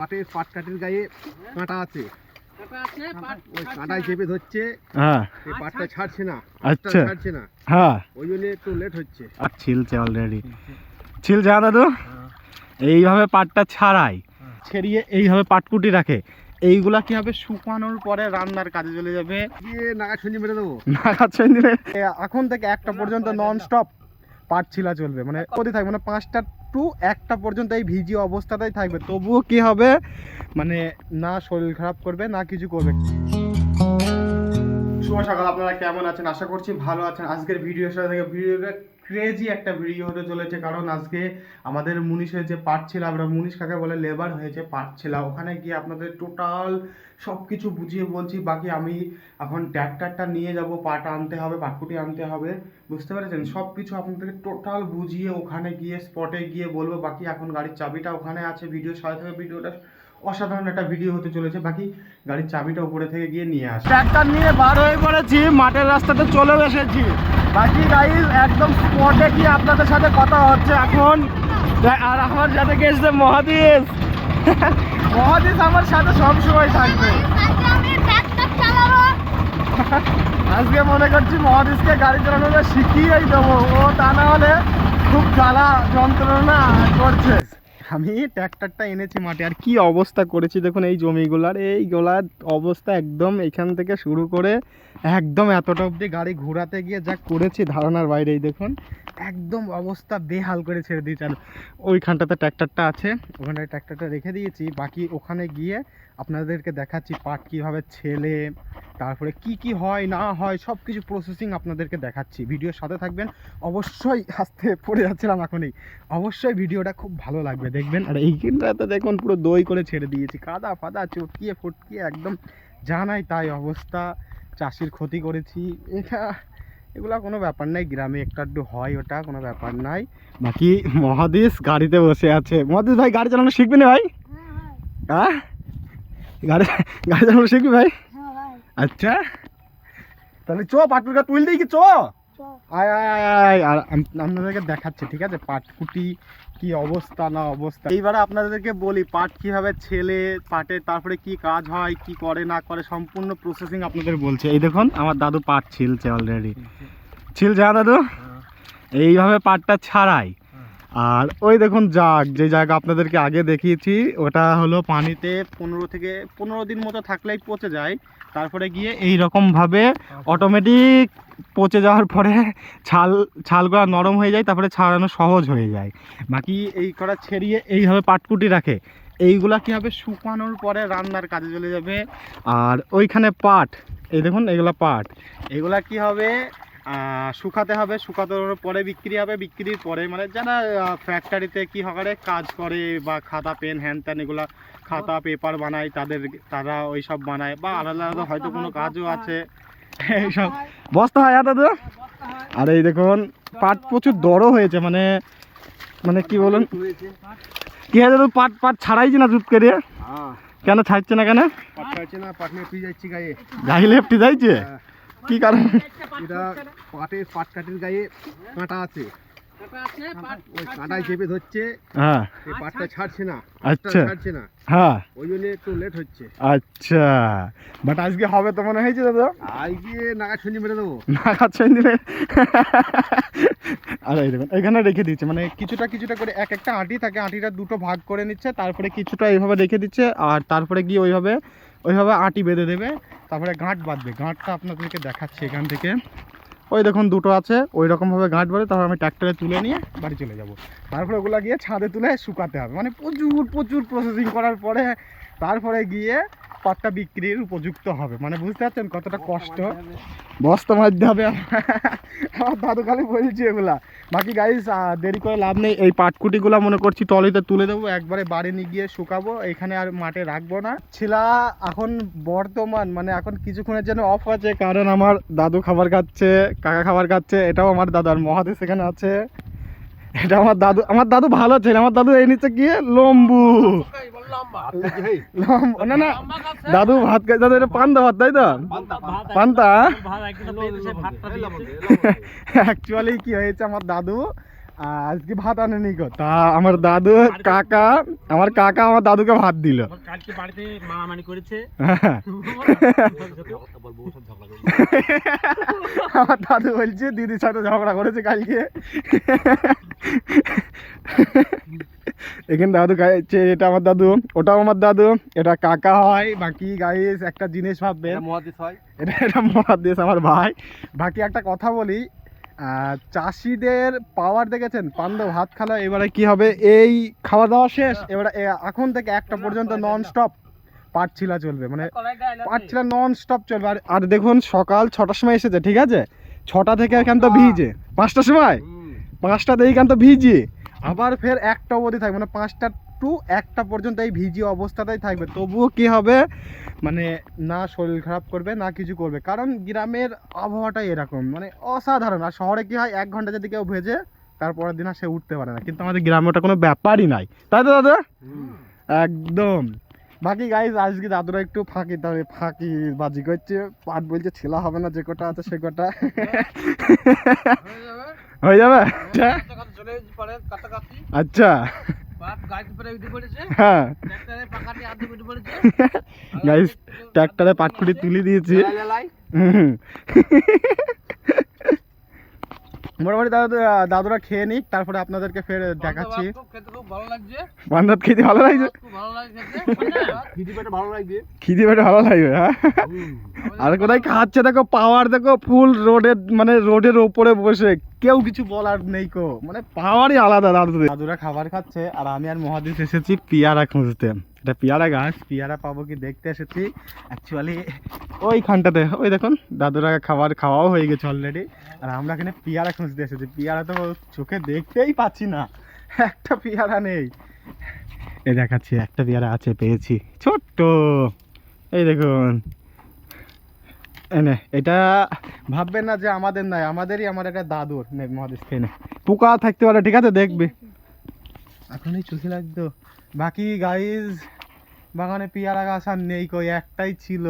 পাটের পাট কাটির গায়ে কাঁটা আছে, ওই কাঁটায় চেপে ধরছে। হ্যাঁ, এই পাটটা ছাড়ছে না, আচ্ছা ছাড়ছে না, হ্যাঁ, ওই জন্য একটু লেট হচ্ছে। আর ছিলছে অলরেডি, ছিলছে। হ্যাঁ দাদু, এইভাবে পাটটা ছাড়াই, ছেড়িয়ে এইভাবে পাটকুটি রাখে। এইগুলা কি হবে, শুকানোর পরে রান্নার কাজে চলে যাবে। গিয়ে নাগা ছুঁজি মেরে দেবো। এখন থেকে 1টা পর্যন্ত নন স্টপ পাট ছিলা চলবে, মানে কতই থাকবে, মানে 5টা টু 1টা পর্যন্ত এই ভিজি অবস্থাতেই থাকবে। তবুও কি হবে, মানে না শরীর খারাপ করবে না কিছু করবে। শুভ সকাল, আপনারা কেমন আছেন? আশা করছি ভালো আছেন। আজকের ভিডিওর সাথে ভিডিওটা ক্রেজি একটা ভিডিও হতে চলেছে, কারণ আজকে আমাদের মুনিশ হয়েছে পাট ছিলা। আমরা মুনিশ কাকে বলে, লেবার হয়েছে পাট ছিলা। ওখানে গিয়ে আপনাদের টোটাল সব কিছু বুঝিয়ে বলছি। বাকি আমি এখন ট্র্যাক্টরটা নিয়ে যাব, পাট আনতে হবে, পাটকুটি আনতে হবে, বুঝতে পেরেছেন? সব কিছু আপনাদেরকে টোটাল বুঝিয়ে ওখানে গিয়ে স্পটে গিয়ে বলবো। বাকি এখন গাড়ির চাবিটা ওখানে আছে, ভিডিওর সাথে থেকে ভিডিওটা অসাধারণ একটা ভিডিও হতে চলেছে। বাকি গাড়ির চাবিটা উপরে থেকে গিয়ে নিয়ে আসি। ট্র্যাক্টর নিয়ে বার হয়ে পড়েছি, মাঠের রাস্তাতে চলে এসেছি। বাকি গাইজ একদম স্পটে গিয়ে আপনাদের সাথে কথা হচ্ছে এখন। আর আমার সাথে গেছে মহাদেশ। মহাদেশ আমার সাথে সবসময় থাকবে। আজকে মনে করছি মহাদেশকে গাড়ি চালানোটা শিখিয়েই দেবো, ও তা না হলে খুব জ্বালা যন্ত্রণা করছে। আমি ট্র্যাক্টরটা এনেছি মাঠে, আর কি অবস্থা করেছি দেখুন এই জমিগুলার। এইগুলার অবস্থা একদম এখান থেকে শুরু করে একদম এতটা অবধি গাড়ি ঘোরাতে গিয়ে যা করেছি ধারণার বাইরে। এই দেখুন একদম অবস্থা বেহাল করে ছেড়ে দিয়েছি। আর ওইখানটাতে ট্র্যাক্টরটা আছে, ওখানটায় ট্র্যাক্টরটা রেখে দিয়েছি। বাকি ওখানে গিয়ে আপনাদেরকে দেখাচ্ছি পাট কীভাবে ছেলে, তারপরে কি কি হয় না হয় সব কিছু প্রসেসিং আপনাদেরকে দেখাচ্ছি। ভিডিওর সাথে থাকবেন অবশ্যই। আসতে পড়ে যাচ্ছিলাম এখনই, অবশ্যই ভিডিওটা খুব ভালো লাগবে, দেখবেন। আর এইখানটাতে দেখুন পুরো দই করে ছেড়ে দিয়েছি, কাদা ফাদা চটকিয়ে ফটকিয়ে একদম জানাই তাই অবস্থা। চাষির ক্ষতি করেছি, এগুলা কোনো ব্যাপার নাই, গ্রামে একটা একটু হয়, ওটা কোনো ব্যাপার নাই। বাকি মহাদেশ গাড়িতে বসে আছে। মহাদেশ ভাই গাড়ি চালানো শিখবি না ভাই? হ্যাঁ, গাড়ি চালানো শিখবি ভাই? আচ্ছা তাহলে চ পাটকুটা তুল দিই কি, চ আয় আয় আয় আয়। আর আপনাদেরকে দেখাচ্ছি, ঠিক আছে, পাটকুটি কি অবস্থা না অবস্থা। এইবারে আপনাদেরকে বলি পাট কিভাবে ছেলে, পাটে তারপরে কি কাজ হয়, কি করে না করে সম্পূর্ণ প্রসেসিং আপনাদের বলছে। এই দেখুন আমার দাদু পাট ছিলছে অলরেডি, ছিলছে। হ্যাঁ দাদু, এইভাবে পাটটা ছাড়াই। আর ওই দেখুন জাগ, যে জায়গা আপনাদেরকে আগে দেখিয়েছি, ওটা হলো পানিতে 15 দিন মতো থাকলেই পচে যায়। তারপরে গিয়ে এই রকমভাবে অটোমেটিক পচে যাওয়ার পরে ছালগুলো নরম হয়ে যায়, তারপরে ছাড়ানো সহজ হয়ে যায়। বাকি এই করা ছেড়িয়ে এইভাবে পাটকুটি রাখে। এইগুলা কী হবে, শুকানোর পরে রান্নার কাজে চলে যাবে। আর ওইখানে পাট, এই দেখুন এগুলা পাট, এগুলা কি হবে, শুকাতে হবে, শুকানোর পরে বিক্রি হবে। বিক্রির পরে মানে যারা ফ্যাক্টরিতে কি করে কাজ করে, বা খাতা পেন হ্যান ত্যান এগুলা খাতা পেপার বানায়, তারা ওই সব বানায়, বা আলাদা আলাদা হয়তো কোনো কাজও আছে এইসব বস্তা হয় দাদু। আর এই দেখুন পাট প্রচুর দরও হয়েছে, মানে মানে কি বলুন, কি হয় দাদু, পাট ছাড়াইছে না দুধ করে? কেন ছাড়ছে না, কেন পাট ছাড়ছে না? পাট নিয়ে পিয়ে যাচ্ছি গায়ে, গায়ে লেপটে যাইছে, কি কারণ? এটা পাটের পাট কাটির গায়ে কাঁটা আছে, ওই কাঁটায় চেপে ধরছে। হ্যাঁ, এই পাটটা ছাড়ছে না, আচ্ছা ছাড়ছে না, হ্যাঁ, ওই জন্য একটু লেট হচ্ছে। আচ্ছা, বাট আজকে হবে তো মনে হয়েছে দাদা? আজকে নাগা ছুঁজি মেরে দেবো। নাগাচ্ছেন দিলে। আর এই দেখুন এখানে রেখে দিচ্ছে, মানে কিছুটা কিছুটা করে এক একটা আঁটি থাকে, আঁটিটা দুটো ভাগ করে নিচ্ছে, তারপরে কিছুটা এইভাবে রেখে দিচ্ছে। আর তারপরে গিয়ে ওইভাবে আঁটি বেঁধে দেবে, তারপরে গাঁট বাঁধবে। গাঁটটা আপনাদেরকে দেখাচ্ছি এখান থেকে। ওই দেখুন দুটো আছে, ওই রকমভাবে গাঁট বাঁধে। তারপর আমি ট্র্যাক্টরে তুলে নিয়ে বাড়ি চলে যাব। তারপরে ওগুলো গিয়ে ছাদে তুলে শুকাতে হবে, মানে প্রচুর প্রসেসিং করার পরে তারপরে গিয়ে পাটটা বিক্রির উপযুক্ত হবে। মানে বুঝতে পারছেন কতটা কষ্ট, বস্তা মারতে হবে। আমার দাদু খালি বলছি এগুলা। বাকি গাইস দেরি করে লাভ নেই, এই পাটকুটিগুলো মনে করছি ট্রলিতে তুলে দেবো, একবারে বাড়ি নিয়ে গিয়ে শুকাবো, এখানে আর মাঠে রাখবো না। ছিলা এখন বর্তমান মানে এখন কিছুক্ষণের জন্য অফ আছে, কারণ আমার দাদু খাবার খাচ্ছে, কাকা খাবার খাচ্ছে। এটাও আমার দাদু, আর মহাদেশ এখানে আছে। এটা আমার দাদু ভালো ছেলে। আমার দাদু এই নিচে গিয়ে লম্বু না না দাদু ভাত খাই, দাদু এটা পান্তা ভাত, তাই তো? পান্তা। অ্যাকচুয়ালি কি হয়েছে, আমার দাদু আজকে ভাত আনেনি গো। তা আমার দাদু কাকা আমার দাদুকে ভাত দিল। কালকে বাড়িতে মারামারি করেছে। আমার দাদু বলছে দিদির সাথে ঝগড়া করেছে কালকে। এখানে দাদু খাইছে, এটা আমার দাদু, ওটাও আমার দাদু, এটা কাকা হয়। বাকি গাইস একটা জিনিস ভাববেন, মহাদেশ হয়, এটা মহাদেশ আমার ভাই। বাকি একটা কথা বলি, চাষিদের পাওয়ার দেখেছেন, পান্দ ভাত খালো। এবারে কি হবে, এই খাওয়া দাওয়া শেষ, এবারে এখন থেকে 1টা পর্যন্ত নন স্টপ পাট ছিলা চলবে, মানে পাট ছিলা নন স্টপ চলবে। আর দেখুন সকাল 6টার সময় এসেছে, ঠিক আছে, 6টা থেকে এখান তো ভিজে, 5টার সময় 5টা থেকে এখান তো ভিজে, আবার ফের 1টা অবধি থাকবে, মানে 5টা টু 1টা পর্যন্ত এই ভিজি অবস্থাতেই থাকবে। তবুও কি হবে, মানে না শরীর খারাপ করবে না কিছু করবে, কারণ গ্রামের আবহাওয়াটাই এরকম, মানে অসাধারণ। আর শহরে কি হয়, 1 ঘন্টা যদি কেউ ভেজে তারপরের দিন আর সে উঠতে পারে না, কিন্তু আমাদের গ্রামে ওটা কোনো ব্যাপারই নাই, তাই তো দাদা? একদম। বাকি গাইজ আজকে দাদুরা একটু ফাঁকি বাজি করছে, পাট বলছে ছেলা হবে না, যে কটা আছে সে কটা হয়ে যাবে। আচ্ছা হ্যাঁ গাইজ ট্রাক্টরে পাটকুটি তুলে দিয়েছি। মোটামুটি দাদুরা খেয়ে নিক, তারপরে আপনাদেরকে ফের দেখাচ্ছি। বান্ধাত খেতে ভালো লাগছে, খিদি পেটে ভালো লাগবে। হ্যাঁ, আর কোথায় খাচ্ছে দেখো, পাওয়ার দেখো ফুল রোডের, মানে রোডের ওপরে বসে, কেউ কিছু বলার নেই কো, মানে পাওয়ারই আলাদা। দাদুরা খাবার খাচ্ছে আর আমি আর মহাদেশ এসেছি পেয়ারা খুঁজতে। এটা পেয়ারা গাছ, পেয়ারা পাবো কি দেখতে এসেছি অ্যাকচুয়ালি ওইখানটাতে। ওই দেখুন দাদুরা খাবার খাওয়াও হয়ে গেছে অলরেডি, আর আমরা এখানে পেয়ারা খুঁজতে এসেছি। পেয়ারা তো চোখে দেখতেই পাচ্ছি না, একটা পেয়ারা নেই। এই দেখাচ্ছি, একটা পেয়ারা আছে, পেয়েছি, ছোট্ট, এই দেখুন। এনে এটা ভাববেন না যে আমাদের নাই, আমাদেরই, আমার একটা দাদুর। মহাদেশ খেয়ে নে, পোকা থাকতে পারে, ঠিক আছে, দেখবে এখনই চোখে লাগতো। বাকি গাইজ বাগানে পেয়ারা গাছ আর নেই কই, একটাই ছিল।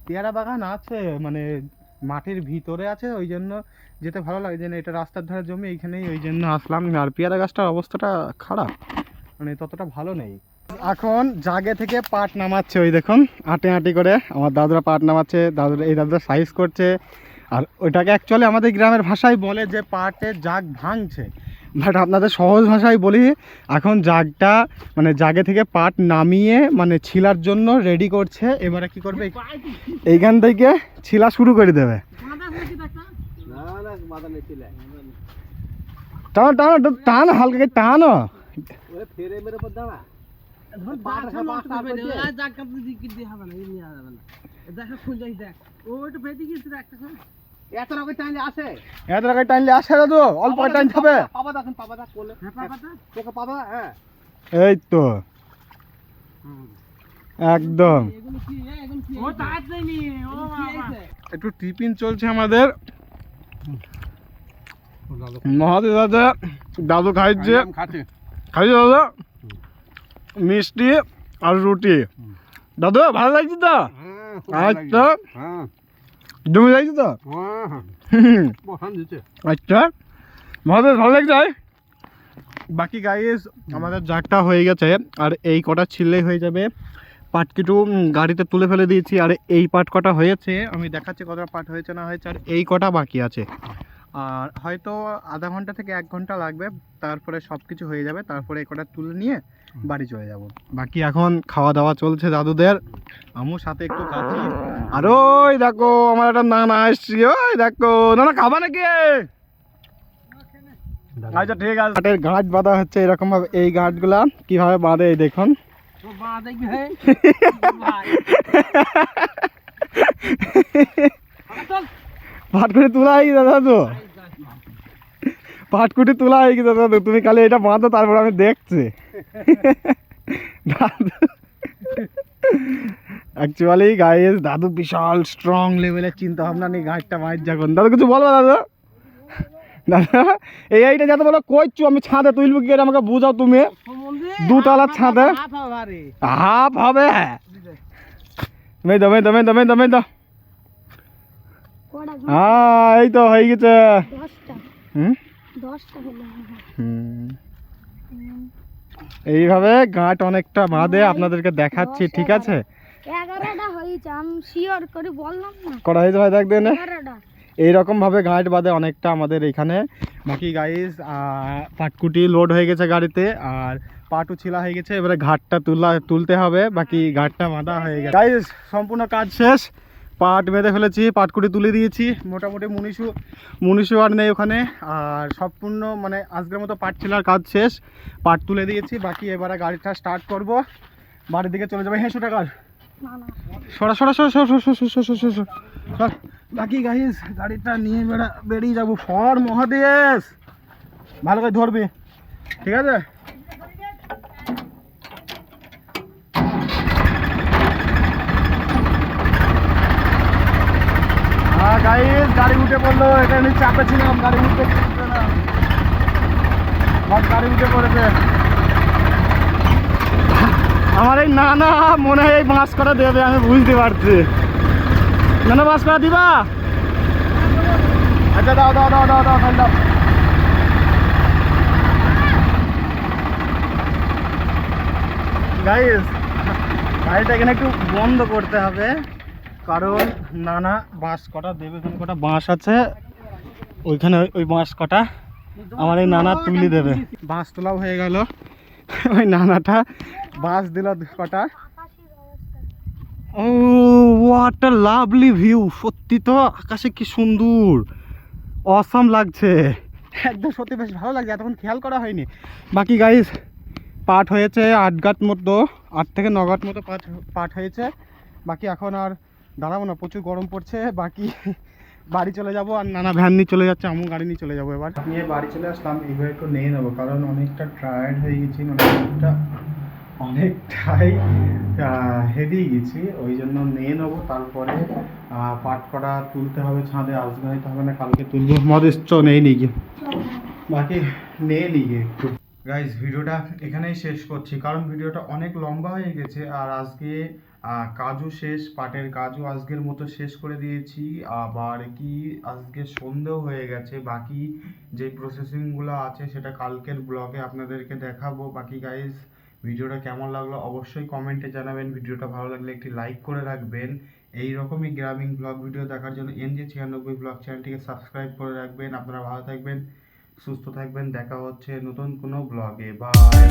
পেয়ারা বাগান আছে মানে মাটির ভিতরে আছে, ওই জন্য যেতে ভালো লাগে, যে এটা রাস্তার ধারে জমি, এইখানেই ওই জন্য আসলাম। আর পেয়ারা গাছটার অবস্থাটা খারাপ, মানে ততটা ভালো নেই। এখন জাগে থেকে পাট নামাচ্ছে, ওই দেখুন আটে আটি করে আমার দাদুরা পাট নামাচ্ছে। দাদুরা সাইজ করছে, আর ওইটাকে অ্যাকচুয়ালি আমাদের গ্রামের ভাষায় বলে যে পাটের জাগ ভাঙছে, বাট আপনাদের সহজ ভাষায় বলি, এখন জাগটা মানে জাগে থেকে পাট নামিয়ে মানে ছিলার জন্য রেডি করছে। এবারে কি করবে, এইখান থেকে ছিলা শুরু করে দেবে। টানো টানো টান, হালকা টানো, এত টাকা টাইলে আসে, এত টাকা টাইলে আসে দাদু, অল্প টাইম খাবে। হ্যাঁ এই তো একদম একটু টিফিন চলছে আমাদের। মহাদেশ দাদা, দাদু খাইছে দাদা মিষ্টি আর রুটি। দাদু ভালো লাগছে তো? আচ্ছা জমি লাগছে তো? আচ্ছা মহাদেশ ভালো লাগছে। বাকি গাইস আমাদের জাগটা হয়ে গেছে, আর এই কটা ছিললেই হয়ে যাবে। পাট কিছু গাড়িতে তুলে ফেলে দিয়েছি, আর এই পাট কটা হয়েছে আমি দেখাচ্ছি কতটা পাট হয়েছে না হয়েছে, আর এই কটা বাকি আছে। আর হয়তো আধা ঘন্টা থেকে 1 ঘন্টা লাগবে, তারপরে সব কিছু হয়ে যাবে, তারপরে এই কটা তুলে নিয়ে বাড়ি চলে যাব। বাকি এখন খাওয়া দাওয়া চলছে দাদুদের, আমিও সাথে একটু খাচ্ছি। আর ওই দেখো আমার একটা নানা আসছি, ওই দেখো নানা খাবা নাকি? আচ্ছা ঠিক আছে। কাঠের গাঁট বাঁধা হচ্ছে এরকম ভাবে, এই গাঁটগুলা কিভাবে বাঁধে এই দেখুন। পাটকুটি তোলা হয়ে গেছে দাদু, পাটকুটি তোলা হয়ে গেছে দাদু, তুমি খালি এটা বাঁধো, তারপর আমি দেখছি। অ্যাকচুয়ালি গাইস দাদু বিশাল স্ট্রং লেভেলের চিন্তা ভাবনা নিয়ে গাছটা মাছ যখন। দাদু কিছু বলবো দাদা? দাদা এইটা যাতে বলো কইছো, আমি ছাদে তুলবো কি আমাকে বুঝাও তুমি। 2 তলার ছাদে হাফ হবে, মেয়ে দাও। হ্যাঁ এই তো হয়ে গেছে। 10টা হলো এইভাবে গাঁট অনেকটা বাঁধে আপনাদেরকে দেখাচ্ছি, ঠিক আছে? 11টা হয়েছে, আমি শিওর করে বললাম না। করা হয়েছে ভাই, দেখ দেন 11টা। এইরকম ভাবে গাঁট বাঁধে অনেকটা আমাদের এখানে। বাকি গাইস পাটকুটি লোড হয়ে গেছে গাড়িতে, আর পাটও ছিলা হয়ে গেছে, এবারে ঘাটটা তুলতে হবে। বাকি ঘাটটা বাঁধা হয়ে গেছে গাইস, সম্পূর্ণ কাজ শেষ। পাট বেঁধে ফেলেছি, পাটকুটি তুলে দিয়েছি, মোটামুটি মুনিশু আর নেই ওখানে। আর সম্পূর্ণ মানে আজকের মতো পাট ছিলার কাজ শেষ, পাট তুলে দিয়েছি। বাকি এবারে গাড়িটা স্টার্ট করব, বাড়ির দিকে চলে যাবে। হেঁসো টাকার না না, সরা। বাকি গাইস গাড়িটা নিয়ে বেরিয়ে যাবো ফর মহাদেশ। ভালো করে ধরবি, ঠিক আছে? হ্যাঁ গাইস, গাড়ি উঠে পড়লো। এটা আমি চাপে ছিলাম, গাড়ি উঠতে না, গাড়ি উঠে পড়েছে। আমার এই নানা মনে হয় এই বাঁশ করা দেবে, আমি বুঝতে পারছি। নানা বাঁশ করা দিবা? আচ্ছা দাও দাও দাও দাও দাও দাও। গাইস গাড়িটা এখানে একটু বন্ধ করতে হবে, কারণ নানা বাঁশ কটা দেবে। এখানে কটা বাঁশ আছে, ওইখানে ওই বাঁশ কটা আমার এই নানা তুলে দেবে। বাঁশ তোলাও হয়ে গেল, ওই নানাটা বাঁশ দিল কটা। ও হোয়াট আ লাভলি ভিউ! সত্যি তো আকাশে কি সুন্দর, অসাম লাগছে একদম, সত্যি বেশ ভালো লাগছে। এতক্ষণ খেয়াল করা হয়নি। বাকি গাইস পাট হয়েছে 8 গাঁট মতো, 8 থেকে 9 গাঁট মতো পাট হয়েছে। বাকি এখন আর দাঁড়াবো না, প্রচুর গরম পড়ছে। বাকি বাড়ি চলে যাব, আর নানা ভ্যান নিয়ে চলে যাচ্ছে, আমু গাড়ি নিয়ে চলে যাবো। এবার নিয়ে বাড়ি চলে আসলাম, এইভাবে একটু নিয়ে নেবো, কারণ অনেকটা টায়ার্ড হয়ে গেছি, মানে অনেকটাই হেভি গেছি, ওই জন্য নিয়ে নেবো। তারপরে পাট করা তুলতে হবে ছাদে, আজকে হয়তো হবে না, কালকে তুলবো। মদেশ নেই নিয়ে, বাকি নিয়ে নিয়ে একটু। গাইজ ভিডিওটা এখানেই শেষ করছি, কারণ ভিডিওটা অনেক লম্বা হয়ে গেছে। আর আজকে কাজও শেষ, পাটের কাজও আজকের মতো শেষ করে দিয়েছি। আবার কি আজকে সন্ধেও হয়ে গেছে, বাকি যে প্রসেসিংগুলো আছে সেটা কালকের ব্লগে আপনাদেরকে দেখাবো। বাকি গাইজ ভিডিওটা কেমন লাগলো অবশ্যই কমেন্টে জানাবেন। ভিডিওটা ভালো লাগলে একটি লাইক করে রাখবেন। এই রকমই গ্রামীণ ব্লগ ভিডিও দেখার জন্য NJ96 ব্লগ চ্যানেলটিকে সাবস্ক্রাইব করে রাখবেন। আপনারা ভালো থাকবেন, সুস্থ থাকবেন। দেখা হচ্ছে নতুন কোনো ব্লগে। বাই।